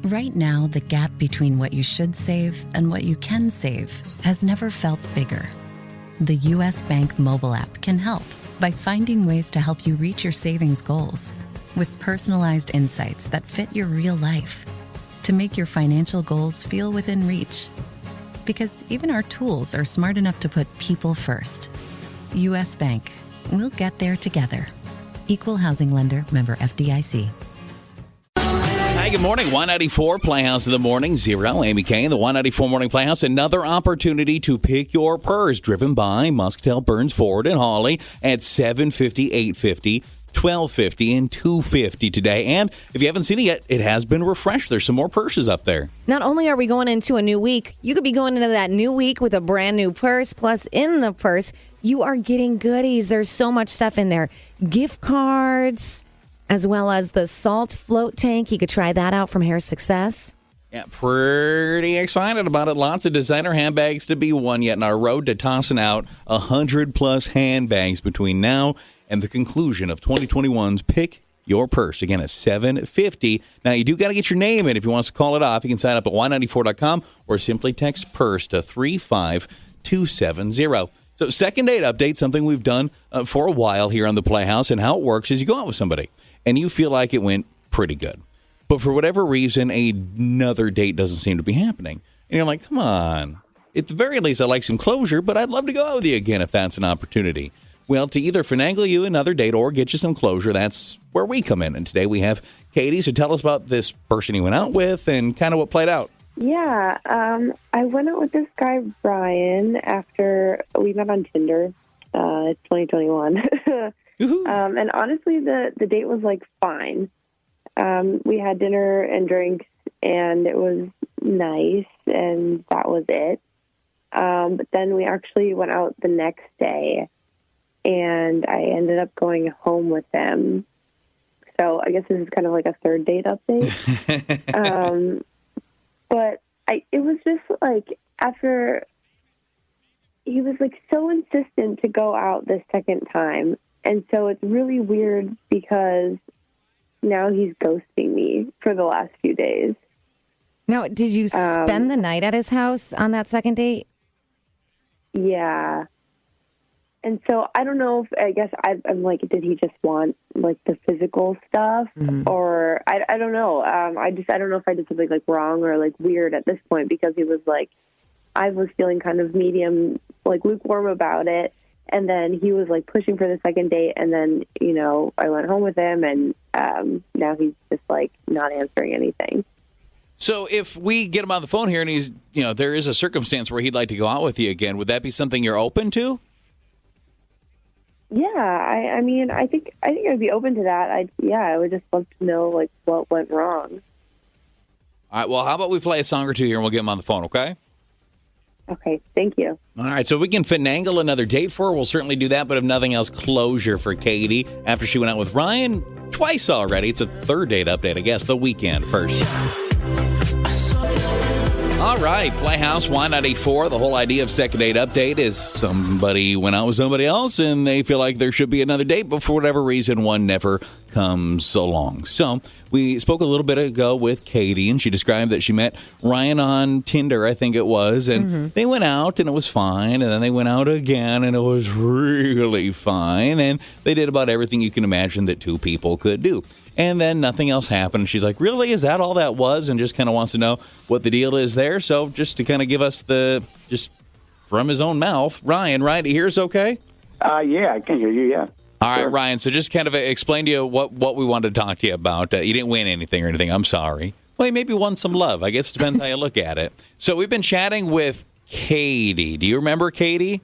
Right now, the gap between what you should save and what you can save has never felt bigger. The U.S. Bank mobile app can help by finding ways to help you reach your savings goals with personalized insights that fit your real life to make your financial goals feel within reach. Because even our tools are smart enough to put people first. U.S. Bank. We'll get there together. Equal housing lender, member FDIC. Hi, good morning. 194 Playhouse in the morning. 0 Amy Kane, the 194 Morning Playhouse. Another opportunity to pick your purse, driven by Muscatel, Burns, Ford, and Hawley at 750, 850, 1250, and 250 today. And if you haven't seen it yet, it has been refreshed. There's some more purses up there. Not only are we going into a new week, you could be going into that new week with a brand new purse. Plus, in the purse, you are getting goodies. There's so much stuff in there. Gift cards, as well as the salt float tank. You could try that out from Hair Success. Yeah, pretty excited about it. Lots of designer handbags to be won yet in our road to tossing out 100-plus handbags between now and the conclusion of 2021's Pick Your Purse. Again, at $7.50. Now, you do got to get your name in if you want to call it off. You can sign up at y94.com or simply text PURSE to 35270. So, second date update, something we've done for a while here on the Playhouse. And how it works is you go out with somebody and you feel like it went pretty good. But for whatever reason, another date doesn't seem to be happening. And you're like, come on. At the very least, I'd like some closure, but I'd love to go out with you again if that's an opportunity. Well, to either finagle you another date or get you some closure, that's where we come in. And today we have Katie. So tell us about this person you went out with and kind of what played out. Yeah, I went out with this guy, Brian, after we met on Tinder. It's 2021. And honestly, the date was, like, fine. We had dinner and drinks, and it was nice, and that was it. But then we actually went out the next day, and I ended up going home with them. So I guess this is kind of like a third date update. But it was just like after he was like so insistent to go out this second time. And so it's really weird because now he's ghosting me for the last few days. Now, did you spend the night at his house on that second date? Yeah. And so I don't know if, I guess I'm like, did he just want like the physical stuff or I don't know. I don't know if I did something like wrong or like weird at this point because he was like, I was feeling kind of medium, like lukewarm about it. And then he was like pushing for the second date. And then, you know, I went home with him and now he's just like not answering anything. So if we get him on the phone here and he's, you know, there is a circumstance where he'd like to go out with you again, would that be something you're open to? Yeah, I mean, I think I'd be open to that. I would just love to know like what went wrong. All right, well, how about we play a song or two here and we'll get him on the phone, okay? Okay, thank you. All right, so if we can finagle another date for her, we'll certainly do that. But if nothing else, closure for Katie after she went out with Ryan twice already. It's a third date update, I guess, the weekend first. All right, Playhouse Y94. The whole idea of second date update is somebody went out with somebody else and they feel like there should be another date, but for whatever reason, one never comes along. So we spoke a little bit ago with Katie, and she described that she met Ryan on Tinder, I think it was, and they went out and it was fine, and then they went out again and it was really fine, and they did about everything you can imagine that two people could do. And then nothing else happened. She's like, really? Is that all that was? And just kind of wants to know what the deal is there. So just to kind of give us just from his own mouth, Ryan, right? Here's okay? Yeah, I can hear you, yeah. All right, Ryan, so just kind of explain to you what we wanted to talk to you about. You didn't win anything or anything. I'm sorry. Well, you maybe won some love. I guess it depends how you look at it. So we've been chatting with Katie. Do you remember Katie?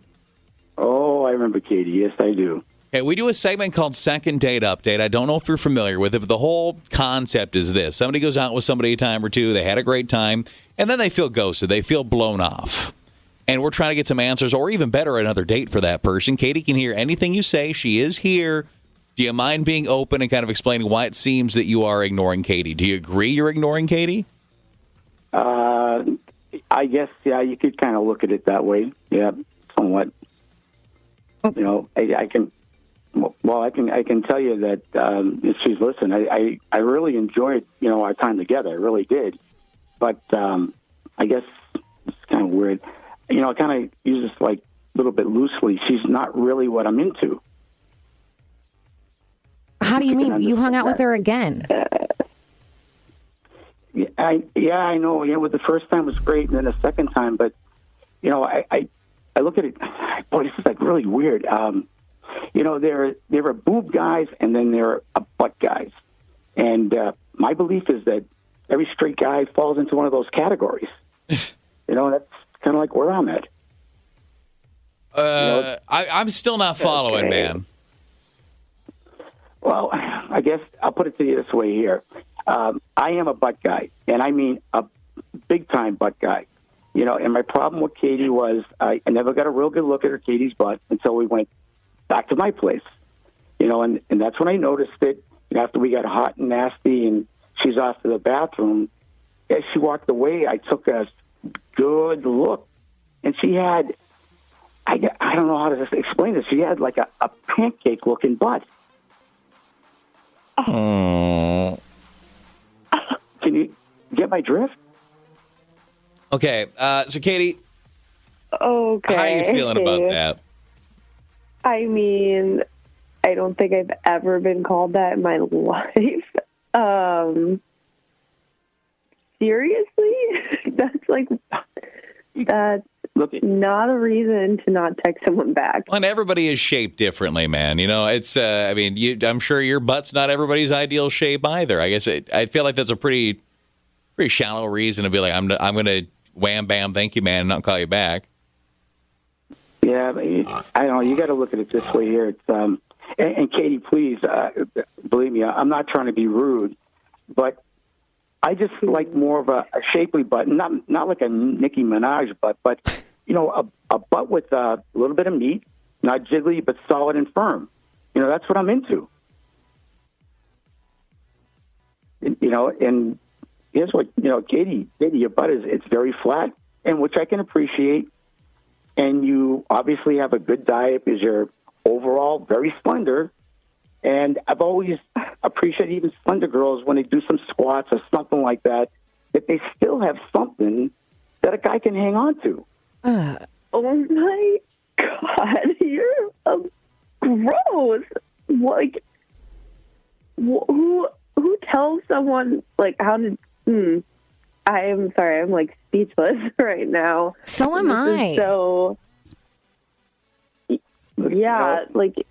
Oh, I remember Katie. Yes, I do. Okay, we do a segment called Second Date Update. I don't know if you're familiar with it, but the whole concept is this. Somebody goes out with somebody a time or two, they had a great time, and then they feel ghosted. They feel blown off. And we're trying to get some answers, or even better, another date for that person. Katie can hear anything you say. She is here. Do you mind being open and kind of explaining why it seems that you are ignoring Katie? Do you agree you're ignoring Katie? I guess, yeah, you could kind of look at it that way. Yeah, somewhat. You know, I can tell you that if she's listening, I really enjoyed, you know, our time together. I really did. but I guess it's kind of weird. You know, I kind of use this like a little bit loosely. She's not really what I'm into. How do you mean? You hung out with her again? I know. Yeah, with the first time was great, and then the second time, but you know, I look at it. Boy, this is like really weird. You know, there are boob guys, and then there are butt guys, and my belief is that every straight guy falls into one of those categories. You know, that's kind of like where I'm at. I'm still not following, man. Well, I guess I'll put it to you this way here. I am a butt guy, and I mean a big-time butt guy. You know, and my problem with Katie was I never got a real good look at her, Katie's butt, until we went back to my place. You know, and that's when I noticed it. You know, after we got hot and nasty and she's off to the bathroom, as she walked away, I took a good look, and she had, I don't know how to explain this, she had like a pancake-looking butt. Oh. Can you get my drift? Okay, so Katie, Okay. how are you feeling about that? I mean, I don't think I've ever been called that in my life. Seriously? That's not a reason to not text someone back. Well, and everybody is shaped differently, man. You know, it's, I mean, I'm sure your butt's not everybody's ideal shape either. I guess I feel like that's a pretty shallow reason to be like, I'm going to wham, bam, thank you, man, and not call you back. Yeah, I don't know. You got to look at it this way here. It's, and Katie, please, believe me, I'm not trying to be rude, but I just like more of a shapely butt, not like a Nicki Minaj butt, but, you know, a butt with a little bit of meat, not jiggly, but solid and firm. You know, that's what I'm into. You know, and here's what, you know, Katie, your butt it's very flat, and which I can appreciate. And you obviously have a good diet because you're overall very slender. And I've always appreciated even slender girls when they do some squats or something like that, that they still have something that a guy can hang on to. Oh my God, you're gross. Like, who tells someone like how to? I am sorry, I'm like speechless right now. So am I. So, yeah, like,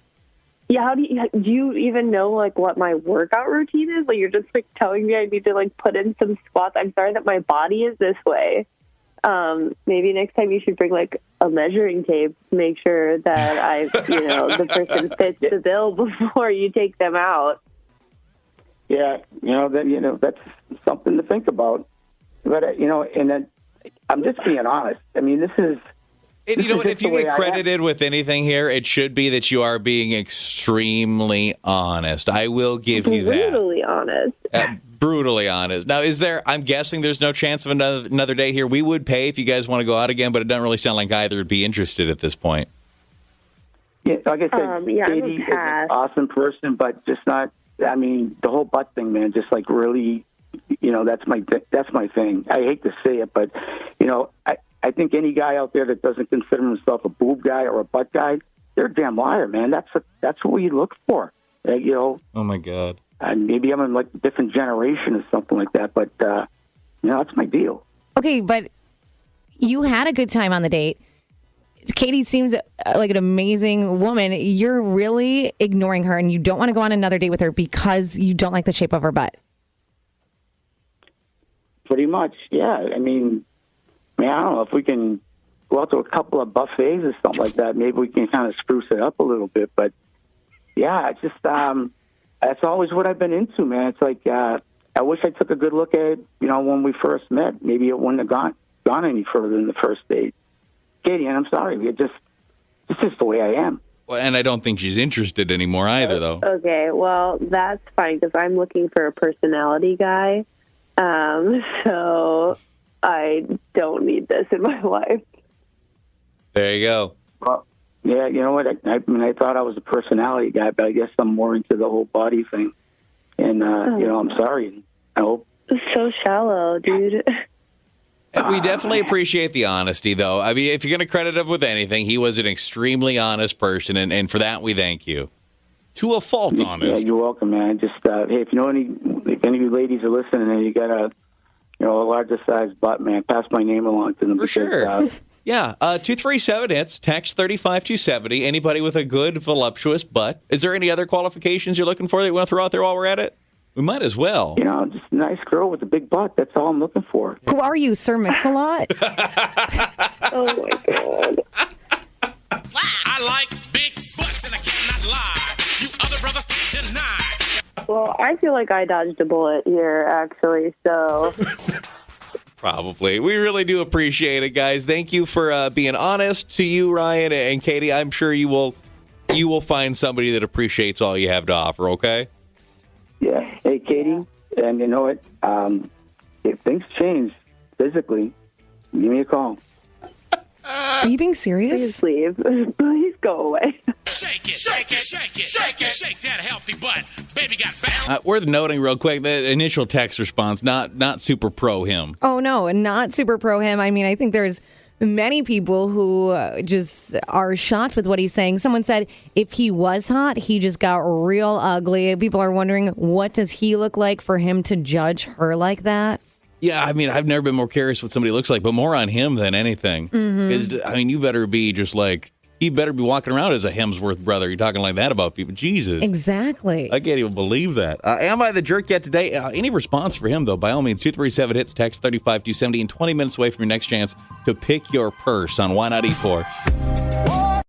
yeah. How do you even know like what my workout routine is? Like, you're just like telling me I need to like put in some squats. I'm sorry that my body is this way. Maybe next time you should bring like a measuring tape to make sure that the person fits the bill before you take them out. Yeah, that's something to think about. But and then I'm just being honest. I mean, this is. And you know what? If you get credited with anything here, it should be that you are being extremely honest. I will give you that. Brutally honest. Brutally honest. Now, I'm guessing there's no chance of another day here. We would pay if you guys want to go out again, but it doesn't really sound like either would be interested at this point. Yeah, like I said, Katie is an awesome person, but just not. I mean, the whole butt thing, man, just like really, that's my thing. I hate to say it, but I think any guy out there that doesn't consider himself a boob guy or a butt guy, they're a damn liar, man. That's what we look for. Oh my God. Maybe I'm in like a different generation or something like that, but that's my deal. Okay, but you had a good time on the date. Katie seems like an amazing woman. You're really ignoring her, and you don't want to go on another date with her because you don't like the shape of her butt. Pretty much, yeah. I mean, I don't know if we can go out to a couple of buffets or something like that. Maybe we can kind of spruce it up a little bit. But yeah, it's just that's always what I've been into, man. It's like I wish I took a good look at it, when we first met. Maybe it wouldn't have gone any further than the first date. Katie, and I'm sorry, it's just the way I am. Well, and I don't think she's interested anymore either, though. Okay, well, that's fine because I'm looking for a personality guy. So I don't need this in my life. There you go. Well, yeah, you know what? I thought I was a personality guy, but I guess I'm more into the whole body thing. And, I'm sorry. I hope. So shallow, dude. We definitely appreciate the honesty, though. I mean, if you're going to credit him with anything, he was an extremely honest person, and for that, we thank you. To a fault, honest. Yeah, you're welcome, man. Just hey, if any of you ladies are listening and you got a larger size butt, man, pass my name along to them. For sure. Yeah, 237 hits, text 35270. Anybody with a good voluptuous butt. Is there any other qualifications you're looking for that you want to throw out there while we're at it? We might as well. Just a nice girl with a big butt. That's all I'm looking for. Who are you, Sir Mix-a-Lot? Oh, my God. I like big butts and I cannot lie. You other brothers can't deny. Well, I feel like I dodged a bullet here, actually, so... Probably. We really do appreciate it, guys. Thank you for being honest to you, Ryan and Katie. I'm sure you will find somebody that appreciates all you have to offer, okay? Yeah. Hey, Katie, and you know what? If things change physically, give me a call. Are you being serious? Please leave. Please go away. Shake it, shake it, shake it, shake it, shake that healthy butt. Baby got bounce. Worth noting real quick, the initial text response, not super pro him. Oh, no, not super pro him. I mean, I think there's many people who just are shocked with what he's saying. Someone said if he was hot, he just got real ugly. People are wondering, what does he look like for him to judge her like that? Yeah, I mean, I've never been more curious what somebody looks like, but more on him than anything. Mm-hmm. I mean, you better be just like, he better be walking around as a Hemsworth brother. You're talking like that about people. Jesus. Exactly. I can't even believe that. Am I the jerk yet today? Any response for him, though, by all means, 237 hits, text 35270, and 20 minutes away from your next chance to pick your purse on Y94.